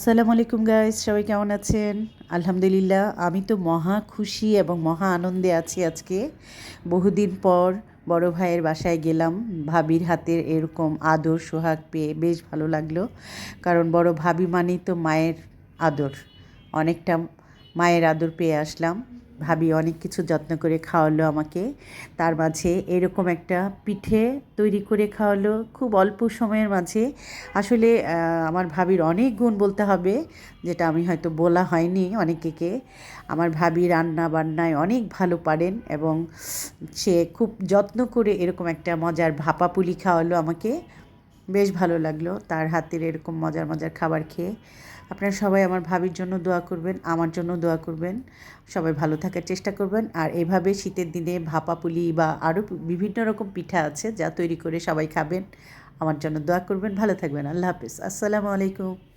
আসসালামু আলাইকুম গাইস, সবাই কেমন আছেন? আলহামদুলিল্লাহ, আমি তো মহা খুশি এবং মহা আনন্দে আছি আজকে। বহুদিন পর বড় ভাইয়ের বাসায় গেলাম। ভাবির হাতের এরকম আদর সোহাগ পেয়ে বেশ ভালো লাগলো। কারণ বড় ভাবি মানেই তো মায়ের আদর। অনেকটা মায়ের আদর পেয়ে আসলাম। ভাবি অনেক কিছু যত্ন করে খাওয়ালো আমাকে। তার মাঝে এরকম একটা পিঠে তৈরি করে খাওয়ালো খুব অল্প সময়ের মাঝে। আসলে আমার ভাবির অনেক গুণ বলতে হবে, যেটা আমি হয়তো বলা হয়নি অনেকেকে। আমার ভাবি রান্না বান্নায় অনেক ভালো পারেন এবং সে খুব যত্ন করে এরকম একটা মজার ভাপা পুলি খাওয়ালো আমাকে। বেশ ভালো লাগলো তার হাতের এরকম মজার মজার খাবার খেয়ে। আপনারা সবাই আমার ভাবির জন্য দোয়া করবেন, আমার জন্য দোয়া করবেন। সবাই ভালো থাকার চেষ্টা করবেন। আর এভাবে শীতের দিনে ভাপা পুলি বা আরও বিভিন্ন রকম পিঠা আছে যা তৈরি করে সবাই খাবেন। আমার জন্য দোয়া করবেন। ভালো থাকবেন। আল্লাহ হাফেজ। আসসালামু আলাইকুম।